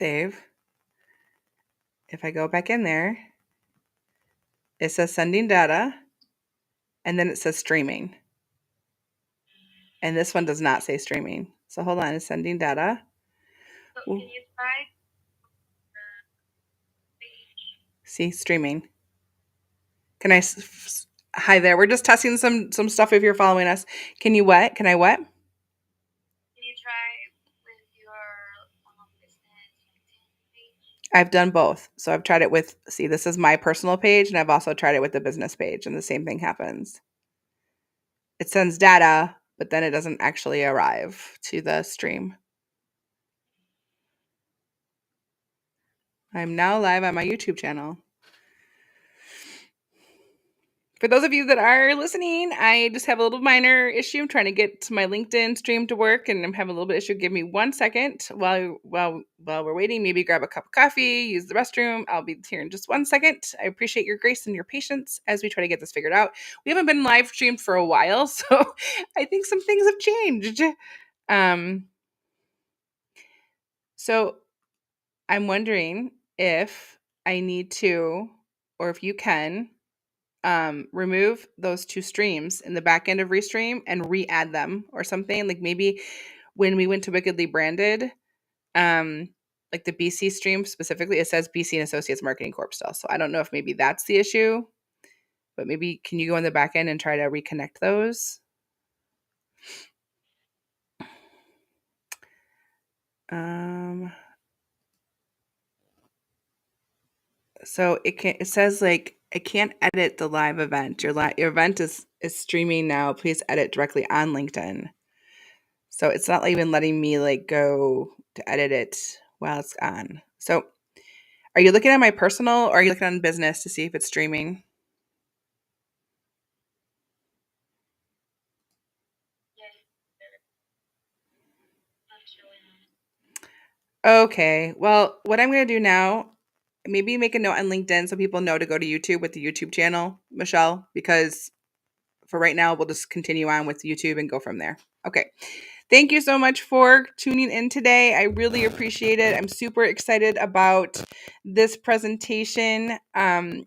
Dave, if I go back in there, it says sending data, and then it says streaming. And this one does not say streaming. So hold on, it's sending data. So can you try? See, streaming. Can I? Hi there. We're just testing some stuff. If you're following us, can you what? Can I what? Can you try with your business page? I've done both. So I've tried it with. See, this is my personal page, and I've also tried it with the business page, and the same thing happens. It sends data, but then it doesn't actually arrive to the stream. I'm now live on my YouTube channel. For those of you that are listening, I just have a little minor issue. I'm trying to get my LinkedIn stream to work, and I'm having a little bit of issue. Give me 1 second while we're waiting. Maybe grab a cup of coffee, use the restroom. I'll be here in just 1 second. I appreciate your grace and your patience as we try to get this figured out. We haven't been live streamed for a while, so I think some things have changed. So I'm wondering if I need to, or if you can, remove those two streams in the back end of Restream and re-add them or something. Like maybe when we went to Wickedly Branded, like the BC stream specifically, it says BC and Associates Marketing Corp still. So I don't know if maybe that's the issue, but maybe can you go in the back end and try to reconnect those? So it says like it can't edit the live event. Your event is streaming now. Please edit directly on LinkedIn. So it's not even letting me like go to edit it while it's on. So are you looking at my personal or are you looking on business to see if it's streaming? Okay. Well, what I'm going to do now, maybe make a note on LinkedIn so people know to go to YouTube with the YouTube channel, Michelle, because for right now, we'll just continue on with YouTube and go from there. Okay. Thank you so much for tuning in today. I really appreciate it. I'm super excited about this presentation. We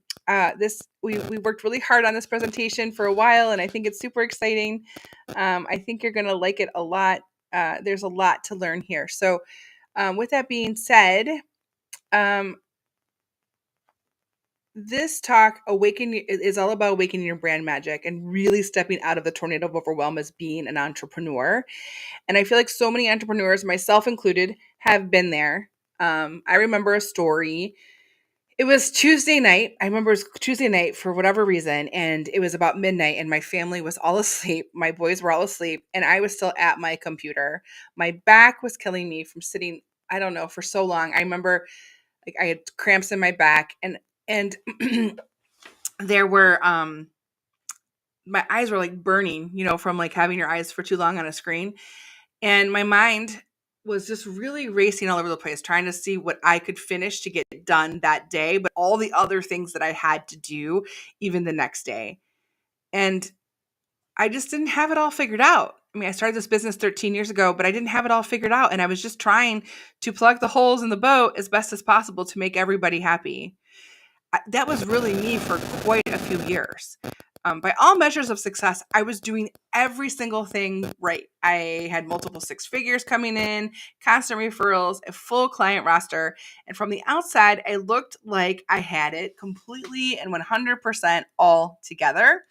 worked really hard on this presentation for a while, and I think it's super exciting. I think you're going to like it a lot. There's a lot to learn here. So with that being said, this talk is all about awakening your brand magic and really stepping out of the tornado of overwhelm as being an entrepreneur. And I feel like so many entrepreneurs, myself included, have been there. I remember a story. It was Tuesday night. I remember it was Tuesday night for whatever reason, and it was about midnight, and my family was all asleep. My boys were all asleep, and I was still at my computer. My back was killing me from sitting, I don't know, for so long. I remember like I had cramps in my back, and there were my eyes were like burning, from like having your eyes for too long on a screen. And my mind was just really racing all over the place, trying to see what I could finish to get done that day, but all the other things that I had to do even the next day. And I just didn't have it all figured out. I mean, I started this business 13 years ago, but I didn't have it all figured out. And I was just trying to plug the holes in the boat as best as possible to make everybody happy. That was really me for quite a few years. By all measures of success, I was doing every single thing right. I had multiple six figures coming in, constant referrals, a full client roster. And from the outside, I looked like I had it completely and 100% all together.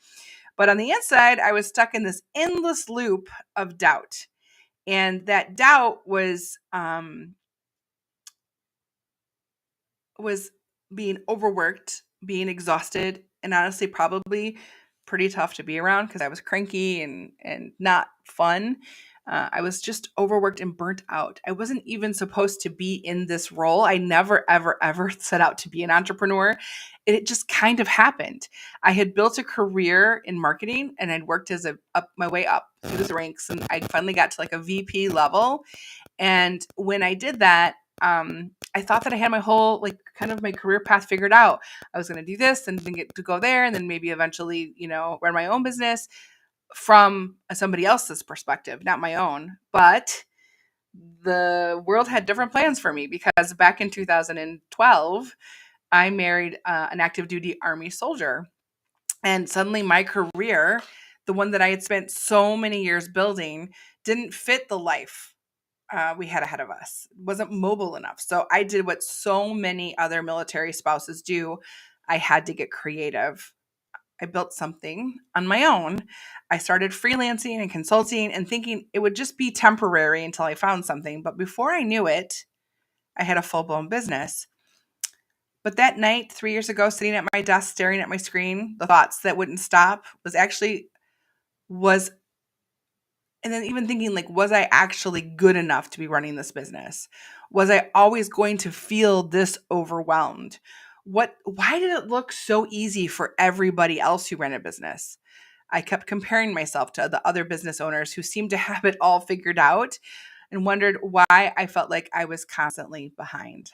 But on the inside, I was stuck in this endless loop of doubt. And that doubt was being overworked, being exhausted, and honestly probably pretty tough to be around because I was cranky and not fun. I was just overworked and burnt out. I wasn't even supposed to be in this role. I never, ever, ever set out to be an entrepreneur. It just kind of happened. I had built a career in marketing and I'd worked as up my way up through the ranks, and I finally got to like a VP level. And when I did that, I thought that I had my whole like kind of my career path figured out. I was going to do this and then get to go there, and then maybe eventually, run my own business from somebody else's perspective, not my own. But the world had different plans for me because back in 2012, I married an active duty Army soldier. And suddenly my career, the one that I had spent so many years building, didn't fit the life we had ahead of us. It wasn't mobile enough. So I did what so many other military spouses do. I had to get creative. I built something on my own. I started freelancing and consulting and thinking it would just be temporary until I found something. But before I knew it, I had a full blown business. But that night, 3 years ago, sitting at my desk, staring at my screen, the thoughts that wouldn't stop was, and then even thinking like, was I actually good enough to be running this business? Was I always going to feel this overwhelmed? Why did it look so easy for everybody else who ran a business? I kept comparing myself to the other business owners who seemed to have it all figured out and wondered why I felt like I was constantly behind.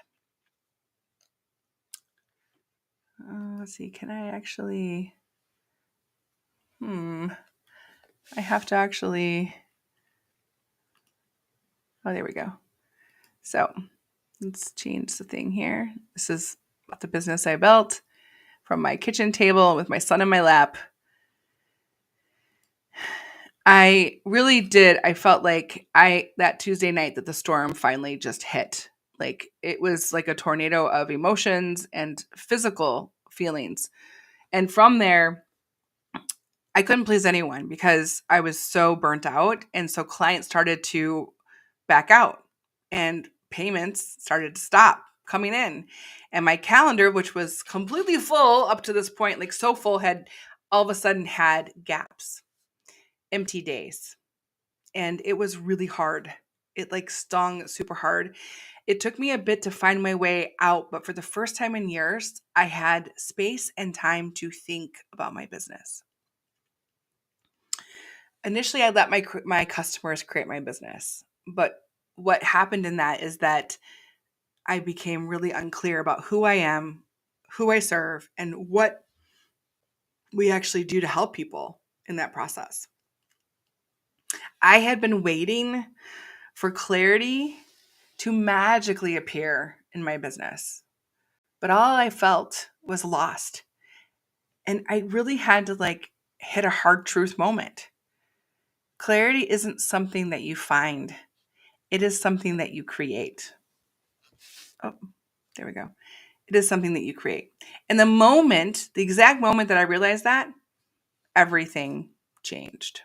Let's see, can I actually? I have to actually. Oh, there we go. So let's change the thing here. This is the business I built from my kitchen table with my son in my lap. I really did. I felt like that Tuesday night that the storm finally just hit. Like it was like a tornado of emotions and physical feelings. And from there, I couldn't please anyone because I was so burnt out. And so clients started to back out and payments started to stop coming in. And my calendar, which was completely full up to this point, like so full, had all of a sudden had gaps, empty days. And it was really hard. It like stung super hard. It took me a bit to find my way out, but for the first time in years, I had space and time to think about my business. Initially, I let my customers create my business, but what happened in that is that I became really unclear about who I am, who I serve, and what we actually do to help people in that process. I had been waiting for clarity to magically appear in my business, but all I felt was lost. And I really had to like hit a hard truth moment. Clarity isn't something that you find, it is something that you create. Oh, there we go. It is something that you create. And the exact moment that I realized that, everything changed.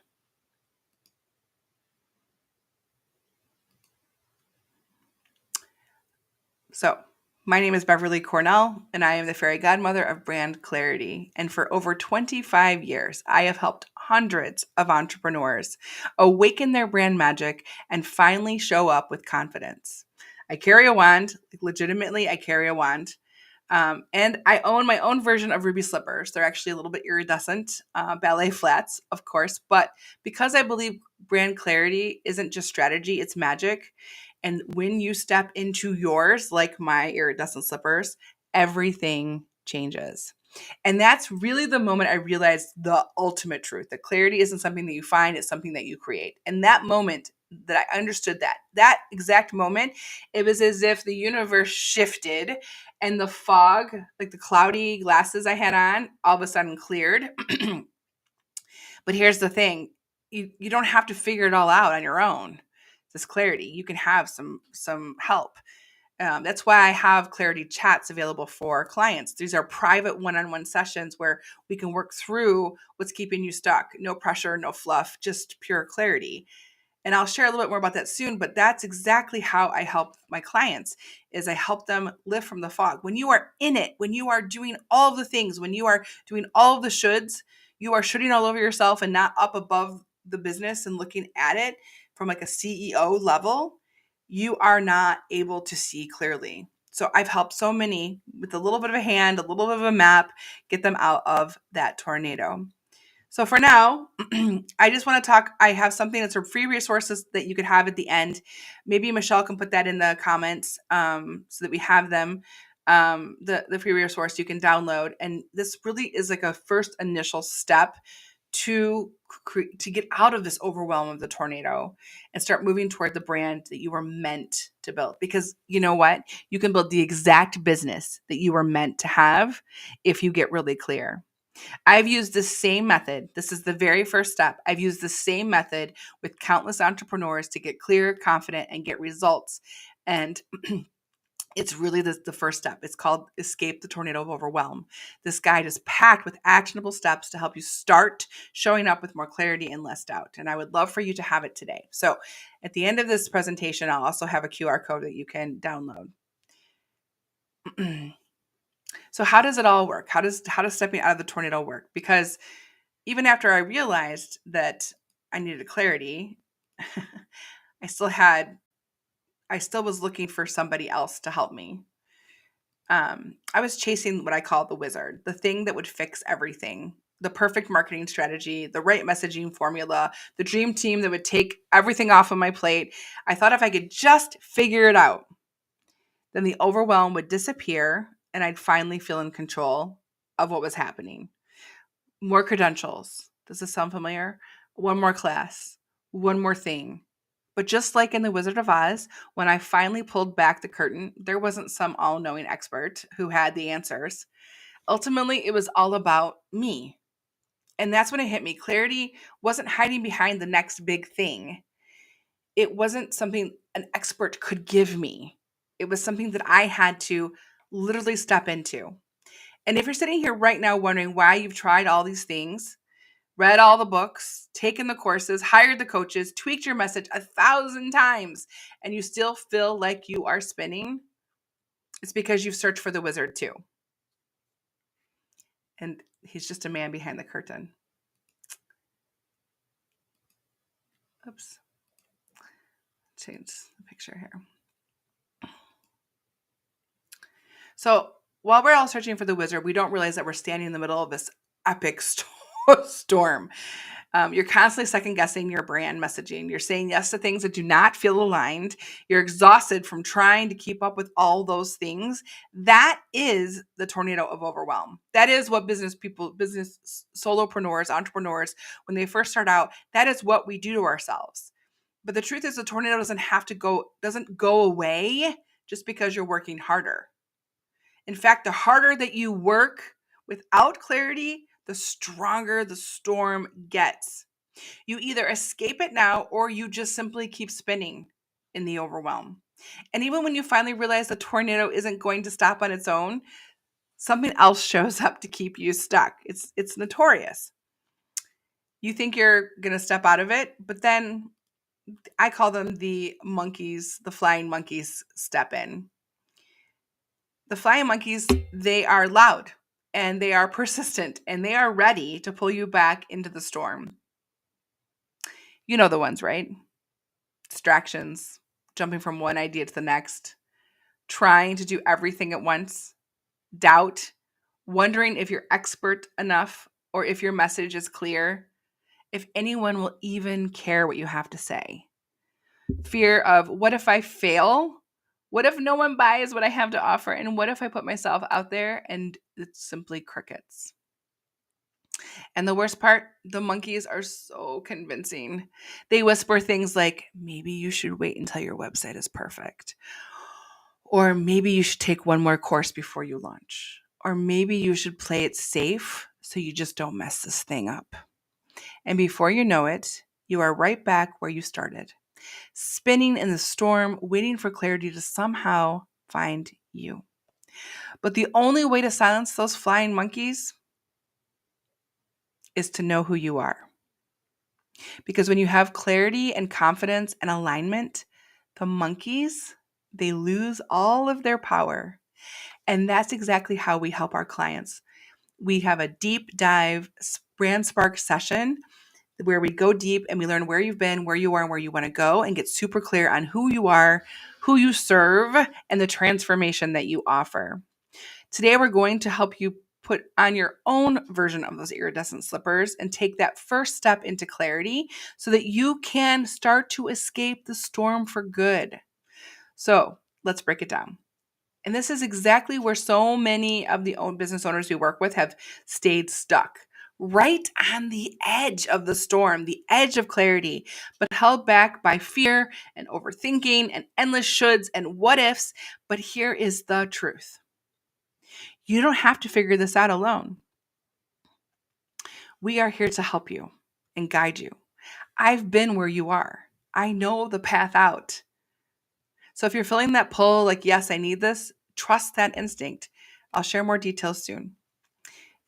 So, my name is Beverly Cornell, and I am the fairy godmother of Brand Clarity. And for over 25 years, I have helped hundreds of entrepreneurs awaken their brand magic and finally show up with confidence. I carry a wand, legitimately, I carry a wand. And I own my own version of ruby slippers. They're actually a little bit iridescent, ballet flats, of course. But because I believe brand clarity isn't just strategy, it's magic. And when you step into yours, like my iridescent slippers, everything changes. And that's really the moment I realized the ultimate truth that clarity isn't something that you find, it's something that you create. And that moment that I understood that exact moment, it was as if the universe shifted and the fog, like the cloudy glasses I had on, all of a sudden cleared. But here's the thing, you don't have to figure it all out on your own. This clarity, you can have some help. That's why I have clarity chats available for clients. These are private one-on-one sessions where we can work through what's keeping you stuck. No pressure, no fluff, just pure clarity. And I'll share a little bit more about that soon, but that's exactly how I help my clients is I help them live from the fog. When you are in it, when you are doing all of the things, when you are doing all of the shoulds, you are shooting all over yourself and not up above the business and looking at it from like a CEO level, you are not able to see clearly. So I've helped so many with a little bit of a hand, a little bit of a map, get them out of that tornado. So for now, I just want to talk. I have something that's a free resources that you could have at the end. Maybe Michelle can put that in the comments so that we have them. The free resource you can download. And this really is like a first initial step to get out of this overwhelm of the tornado and start moving toward the brand that you were meant to build. Because you know what? You can build the exact business that you were meant to have if you get really clear. I've used the same method. This is the very first step. I've used the same method with countless entrepreneurs to get clear, confident, and get results. And it's really the first step. It's called Escape the Tornado of Overwhelm. This guide is packed with actionable steps to help you start showing up with more clarity and less doubt. And I would love for you to have it today. So at the end of this presentation, I'll also have a QR code that you can download. So how does it all work? How does stepping out of the tornado work? Because even after I realized that I needed clarity, I still was looking for somebody else to help me. I was chasing what I call the wizard, the thing that would fix everything, the perfect marketing strategy, the right messaging formula, the dream team that would take everything off of my plate. I thought if I could just figure it out, then the overwhelm would disappear and I'd finally feel in control of what was happening. More credentials. Does this sound familiar? One more class, one more thing. But just like in The Wizard of Oz, when I finally pulled back the curtain, there wasn't some all-knowing expert who had the answers. Ultimately, it was all about me. And that's when it hit me. Clarity wasn't hiding behind the next big thing. It wasn't something an expert could give me. It was something that I had to literally step into. And if you're sitting here right now wondering why you've tried all these things, read all the books, taken the courses, hired the coaches, tweaked your message 1,000 times, and you still feel like you are spinning, it's because you've searched for the wizard too. And he's just a man behind the curtain. Oops. Change the picture here. So while we're all searching for the wizard, we don't realize that we're standing in the middle of this epic storm. You're constantly second guessing your brand messaging. You're saying yes to things that do not feel aligned. You're exhausted from trying to keep up with all those things. That is the tornado of overwhelm. That is what business solopreneurs, entrepreneurs, when they first start out, that is what we do to ourselves. But the truth is the tornado doesn't go away just because you're working harder. In fact, the harder that you work without clarity, the stronger the storm gets. You either escape it now or you just simply keep spinning in the overwhelm. And even when you finally realize the tornado isn't going to stop on its own, something else shows up to keep you stuck. It's notorious. You think you're going to step out of it, but then I call them the flying monkeys step in. The flying monkeys, they are loud and they are persistent and they are ready to pull you back into the storm. You know the ones, right? Distractions, jumping from one idea to the next, trying to do everything at once, doubt, wondering if you're expert enough or if your message is clear, if anyone will even care what you have to say. Fear of what if I fail? What if no one buys what I have to offer? And what if I put myself out there and it's simply crickets? And the worst part, the monkeys are so convincing. They whisper things like, maybe you should wait until your website is perfect. Or maybe you should take one more course before you launch. Or maybe you should play it safe so you just don't mess this thing up. And before you know it, you are right back where you started, spinning in the storm, waiting for clarity to somehow find you. But the only way to silence those flying monkeys is to know who you are. Because when you have clarity and confidence and alignment, the monkeys, they lose all of their power. And that's exactly how we help our clients. We have a deep dive brand spark session where we go deep and we learn where you've been, where you are, and where you want to go, and get super clear on who you are, who you serve, and the transformation that you offer. Today, we're going to help you put on your own version of those iridescent slippers and take that first step into clarity so that you can start to escape the storm for good. So let's break it down. And this is exactly where so many of the business owners we work with have stayed stuck, right on the edge of the storm, the edge of clarity, but held back by fear and overthinking and endless shoulds and what ifs. But here is the truth: you don't have to figure this out alone. We are here to help you and guide you. I've been where you are. I know the path out. So if you're feeling that pull, like, yes, I need this, trust that instinct. I'll share more details soon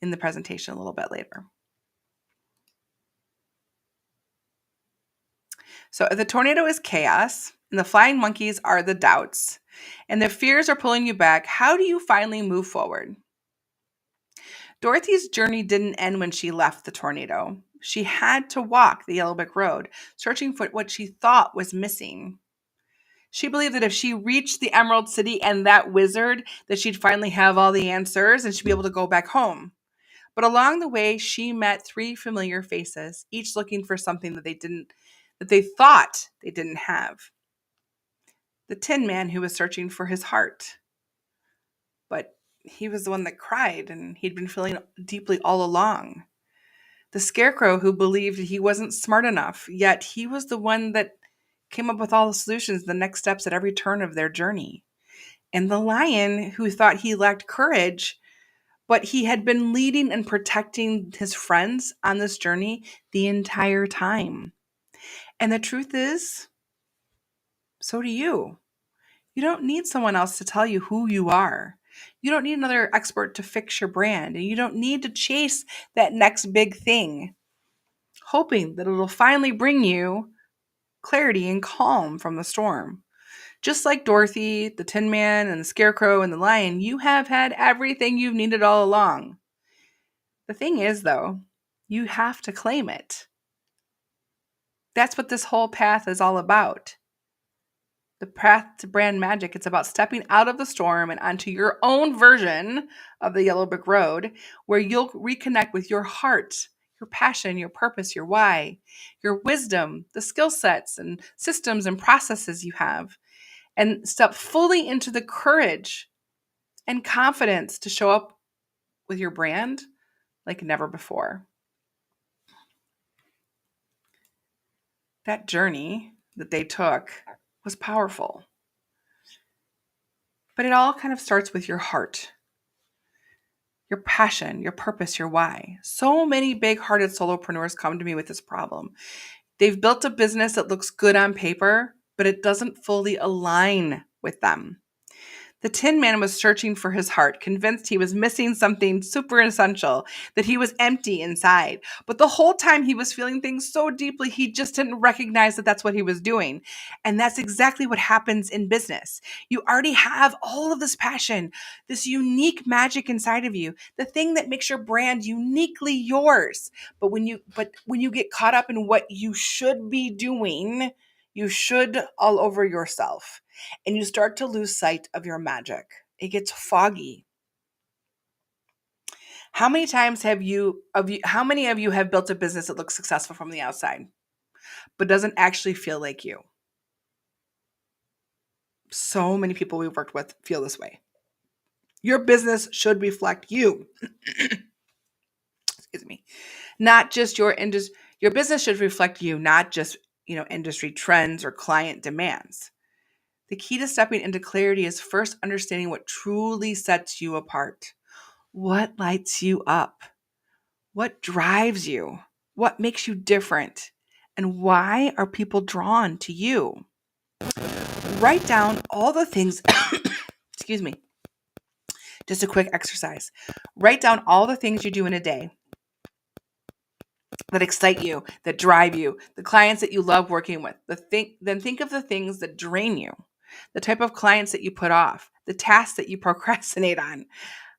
in the presentation a little bit later. So the tornado is chaos, and the flying monkeys are the doubts, and the fears are pulling you back. How do you finally move forward? Dorothy's journey didn't end when she left the tornado. She had to walk the Yellow Brick Road, searching for what she thought was missing. She believed that if she reached the Emerald City and that wizard, that she'd finally have all the answers and she'd be able to go back home. But along the way, she met 3 familiar faces, each looking for something that they thought they didn't have. The Tin Man, who was searching for his heart, but he was the one that cried and he'd been feeling deeply all along. The Scarecrow, who believed he wasn't smart enough, yet he was the one that came up with all the solutions, the next steps at every turn of their journey. And the Lion, who thought he lacked courage, but he had been leading and protecting his friends on this journey the entire time. And the truth is, so do you. You don't need someone else to tell you who you are. You don't need another expert to fix your brand, and you don't need to chase that next big thing, hoping that it'll finally bring you clarity and calm from the storm. Just like Dorothy, the Tin Man, and the Scarecrow, and the Lion, you have had everything you've needed all along. The thing is, though, you have to claim it. That's what this whole path is all about. The path to brand magic, it's about stepping out of the storm and onto your own version of the Yellow Brick Road, where you'll reconnect with your heart, your passion, your purpose, your why, your wisdom, the skill sets and systems and processes you have, and step fully into the courage and confidence to show up with your brand like never before. That journey that they took was powerful. But it all kind of starts with your heart, your passion, your purpose, your why. So many big-hearted solopreneurs come to me with this problem. They've built a business that looks good on paper, but it doesn't fully align with them. The Tin Man was searching for his heart, convinced he was missing something super essential, that he was empty inside. But the whole time he was feeling things so deeply, he just didn't recognize that that's what he was doing. And that's exactly what happens in business. You already have all of this passion, this unique magic inside of you, the thing that makes your brand uniquely yours. But when you get caught up in what you should be doing, you should all over yourself, and you start to lose sight of your magic. It gets foggy. How many of you have built a business that looks successful from the outside, but doesn't actually feel like you? So many people we've worked with feel this way. Your business should reflect you. Excuse me. Not just your industry. Your business should reflect you, not just, industry trends or client demands. The key to stepping into clarity is first understanding what truly sets you apart. What lights you up? What drives you? What makes you different? And why are people drawn to you? Write down all the things, excuse me, just a quick exercise. Write down all the things you do in a day that excite you, that drive you, the clients that you love working with. Then think of the things that drain you, the type of clients that you put off, the tasks that you procrastinate on.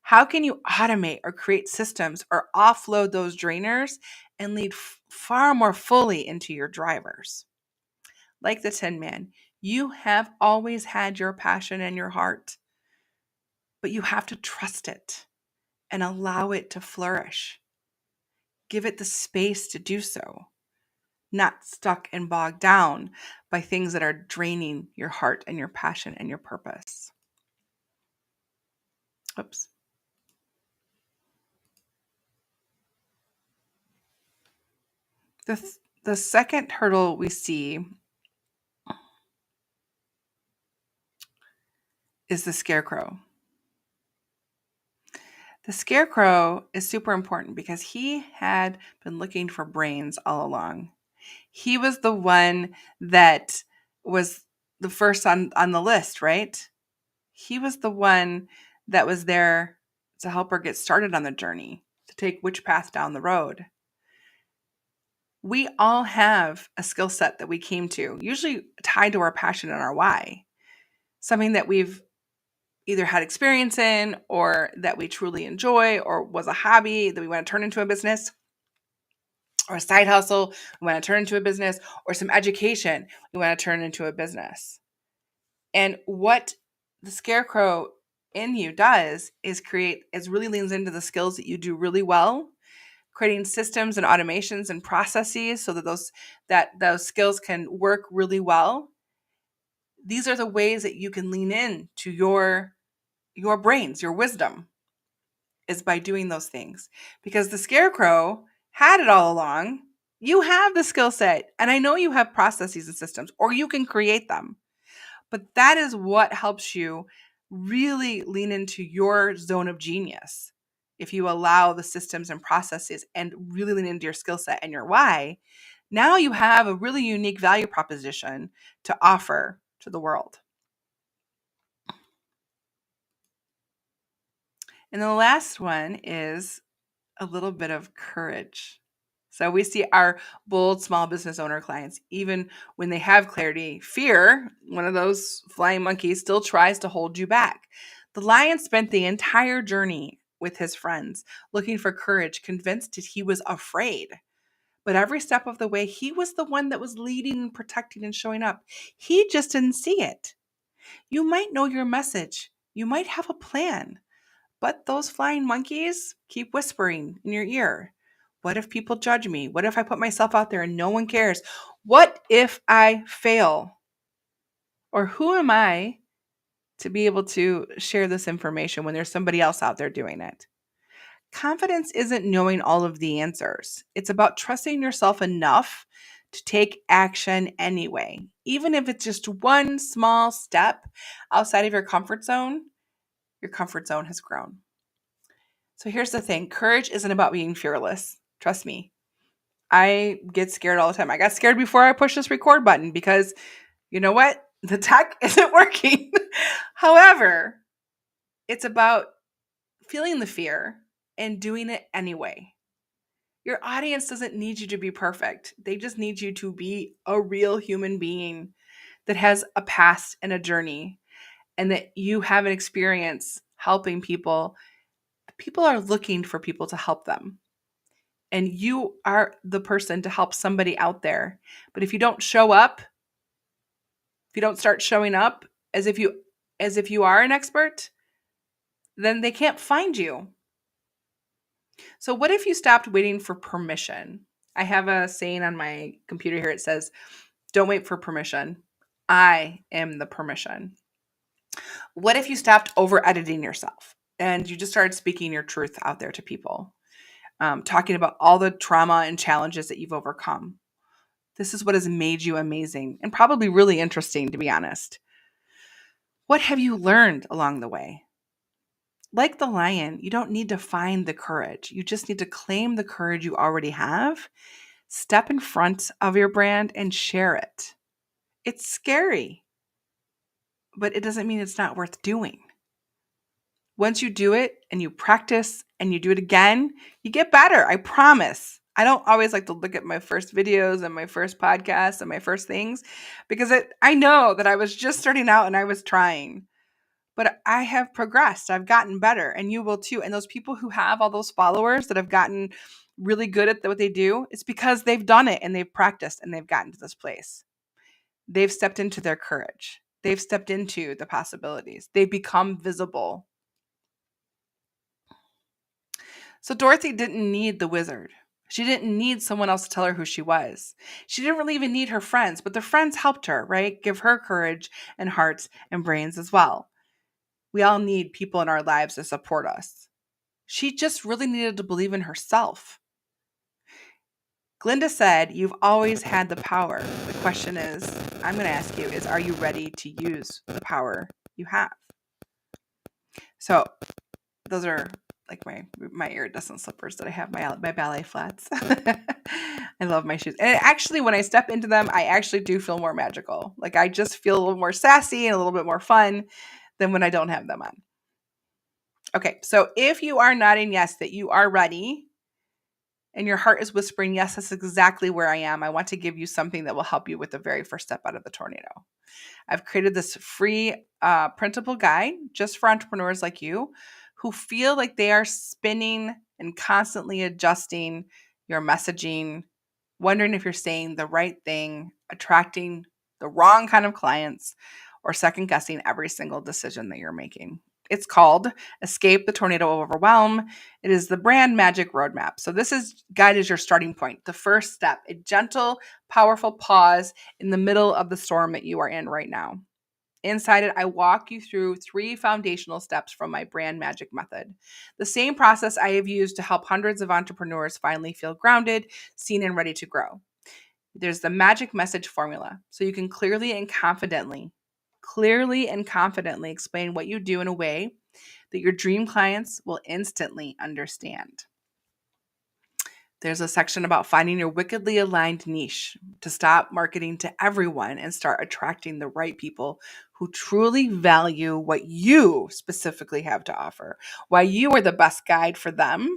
How can you automate or create systems or offload those drainers and lead far more fully into your drivers? Like the Tin Man, you have always had your passion in your heart, but you have to trust it and allow it to flourish. Give it the space to do so, not stuck and bogged down by things that are draining your heart and your passion and your purpose. Oops. The second hurdle we see is the scarecrow. The scarecrow is super important because he had been looking for brains all along. He was the one that was the first on the list, right? He was the one that was there to help her get started on the journey, to take which path down the road. We all have a skill set that we came to, usually tied to our passion and our why, something that we've either had experience in or that we truly enjoy or was a hobby that we want to turn into a business or a side hustle we want to turn into a business or some education we want to turn into a business. And what the scarecrow in you does is really leans into the skills that you do really well, creating systems and automations and processes so that those skills can work really well. These are the ways that you can lean in to your brains, your wisdom, is by doing those things. Because the scarecrow had it all along. You have the skill set, and I know you have processes and systems, or you can create them. But that is what helps you really lean into your zone of genius. If you allow the systems and processes and really lean into your skill set and your why, now you have a really unique value proposition to offer to the world. And the last one is a little bit of courage. So we see our bold small business owner clients, even when they have clarity, fear, one of those flying monkeys, still tries to hold you back. The lion spent the entire journey with his friends, looking for courage, convinced that he was afraid. But every step of the way, he was the one that was leading and protecting and showing up. He just didn't see it. You might know your message. You might have a plan. But those flying monkeys keep whispering in your ear. What if people judge me? What if I put myself out there and no one cares? What if I fail? Or who am I to be able to share this information when there's somebody else out there doing it? Confidence isn't knowing all of the answers. It's about trusting yourself enough to take action anyway. Even if it's just one small step outside of your comfort zone has grown. So here's the thing. Courage isn't about being fearless. Trust me. I get scared all the time. I got scared before I pushed this record button because you know what? The tech isn't working. However, it's about feeling the fear and doing it anyway. Your audience doesn't need you to be perfect. They just need you to be a real human being that has a past and a journey and that you have an experience helping people. People are looking for people to help them. And you are the person to help somebody out there. But if you don't show up, if you don't start showing up as if you are an expert, then they can't find you. So what if you stopped waiting for permission? I have a saying on my computer here. It says, "Don't wait for permission. I am the permission." What if you stopped over editing yourself and you just started speaking your truth out there to people? Talking about all the trauma and challenges that you've overcome. This is what has made you amazing and probably really interesting, to be honest. What have you learned along the way? Like the lion, you don't need to find the courage. You just need to claim the courage you already have, step in front of your brand and share it. It's scary, but it doesn't mean it's not worth doing. Once you do it and you practice and you do it again, you get better. I promise. I don't always like to look at my first videos and my first podcasts and my first things because I know that I was just starting out and I was trying. But I have progressed. I've gotten better and you will too. And those people who have all those followers that have gotten really good at what they do, it's because they've done it and they've practiced and they've gotten to this place. They've stepped into their courage. They've stepped into the possibilities. They've become visible. So Dorothy didn't need the wizard. She didn't need someone else to tell her who she was. She didn't really even need her friends, but the friends helped her, right? Give her courage and hearts and brains as well. We all need people in our lives to support us. She just really needed to believe in herself. Glinda said, "You've always had the power. The question is, I'm going to ask you, is are you ready to use the power you have?" So those are like my iridescent slippers that I have, my ballet flats. I love my shoes. And actually, when I step into them, I actually do feel more magical. Like I just feel a little more sassy and a little bit more fun than when I don't have them on. Okay, so if you are nodding yes that you are ready, and your heart is whispering, yes, that's exactly where I am, I want to give you something that will help you with the very first step out of the tornado. I've created this free printable guide just for entrepreneurs like you who feel like they are spinning and constantly adjusting your messaging, wondering if you're saying the right thing, attracting the wrong kind of clients, or second guessing every single decision that you're making. It's called Escape the Tornado of Overwhelm. It is the brand magic roadmap. So this is guide is your starting point, the first step, a gentle, powerful pause in the middle of the storm that you are in right now. Inside it, I walk you through 3 foundational steps from my brand magic method. The same process I have used to help hundreds of entrepreneurs finally feel grounded, seen, and ready to grow. There's the magic message formula. So you can clearly and confidently explain what you do in a way that your dream clients will instantly understand. There's a section about finding your wickedly aligned niche to stop marketing to everyone and start attracting the right people who truly value what you specifically have to offer, why you are the best guide for them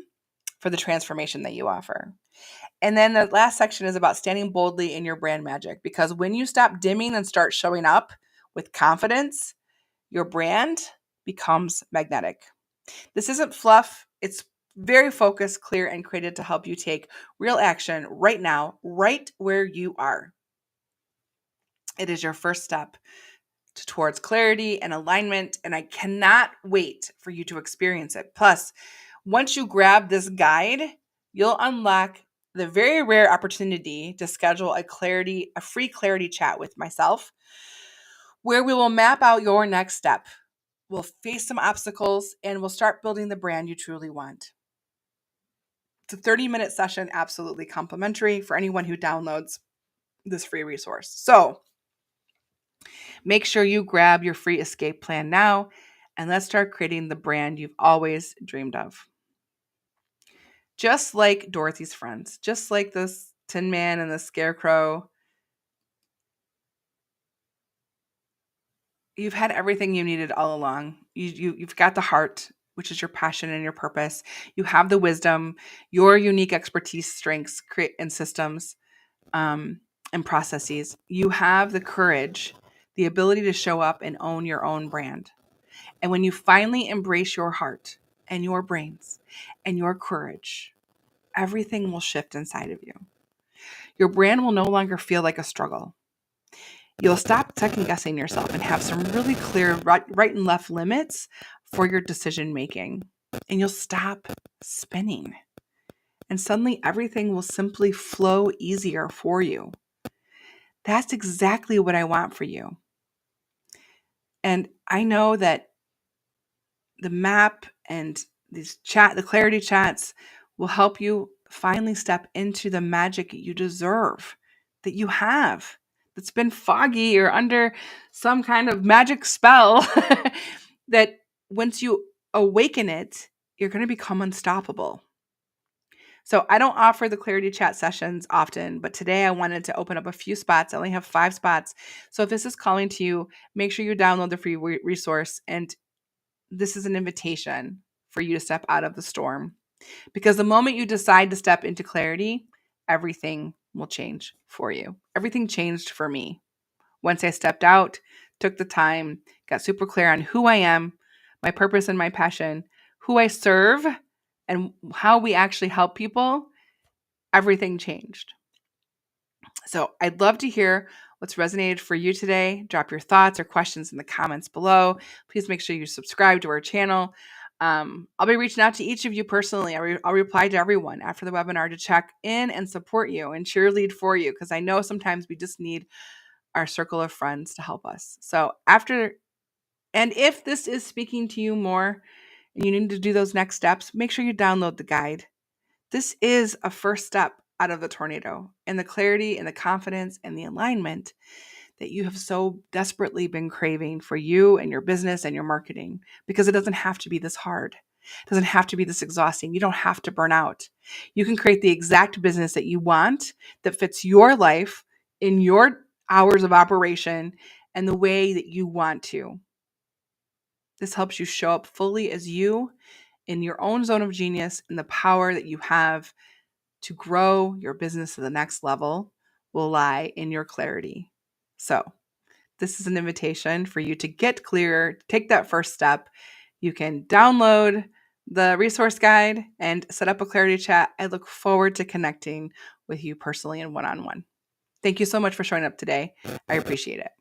for the transformation that you offer. And then the last section is about standing boldly in your brand magic, because when you stop dimming and start showing up with confidence, your brand becomes magnetic. This isn't fluff. It's very focused, clear, and created to help you take real action right now, right where you are. It is your first step towards clarity and alignment, and I cannot wait for you to experience it. Plus, once you grab this guide, you'll unlock the very rare opportunity to schedule a free clarity chat with myself, where we will map out your next step. We'll face some obstacles and we'll start building the brand you truly want. It's a 30-minute session, absolutely complimentary for anyone who downloads this free resource. So make sure you grab your free escape plan now, and let's start creating the brand you've always dreamed of. Just like Dorothy's friends, just like this Tin Man and the Scarecrow, you've had everything you needed all along. You've got the heart, which is your passion and your purpose. You have the wisdom, your unique expertise, strengths, and systems, and processes. You have the courage, the ability to show up and own your own brand. And when you finally embrace your heart and your brains and your courage, everything will shift inside of you. Your brand will no longer feel like a struggle. You'll stop second guessing yourself and have some really clear right and left limits for your decision making. And you'll stop spinning. And suddenly everything will simply flow easier for you. That's exactly what I want for you. And I know that the map and the clarity chats will help you finally step into the magic you deserve, that you have, that's been foggy or under some kind of magic spell, that once you awaken it, you're going to become unstoppable. So I don't offer the clarity chat sessions often, but today I wanted to open up a few spots. I only have 5 spots. So if this is calling to you, make sure you download the free resource. And this is an invitation for you to step out of the storm. Because the moment you decide to step into clarity, everything will change for you. Everything changed for me. Once I stepped out, took the time, got super clear on who I am, my purpose and my passion, who I serve, and how we actually help people, everything changed. So I'd love to hear what's resonated for you today. Drop your thoughts or questions in the comments below. Please make sure you subscribe to our channel. I'll be reaching out to each of you personally. I'll reply to everyone after the webinar to check in and support you and cheerlead for you, because I know sometimes we just need our circle of friends to help us. So if this is speaking to you more and you need to do those next steps, make sure you download the guide. This is a first step out of the tornado, and the clarity and the confidence and the alignment that you have so desperately been craving for you and your business and your marketing, because it doesn't have to be this hard. It doesn't have to be this exhausting. You don't have to burn out. You can create the exact business that you want that fits your life in your hours of operation and the way that you want to. This helps you show up fully as you in your own zone of genius, and the power that you have to grow your business to the next level will lie in your clarity. So, this is an invitation for you to get clearer, take that first step. You can download the resource guide and set up a clarity chat. I look forward to connecting with you personally and one-on-one. Thank you so much for showing up today. I appreciate it.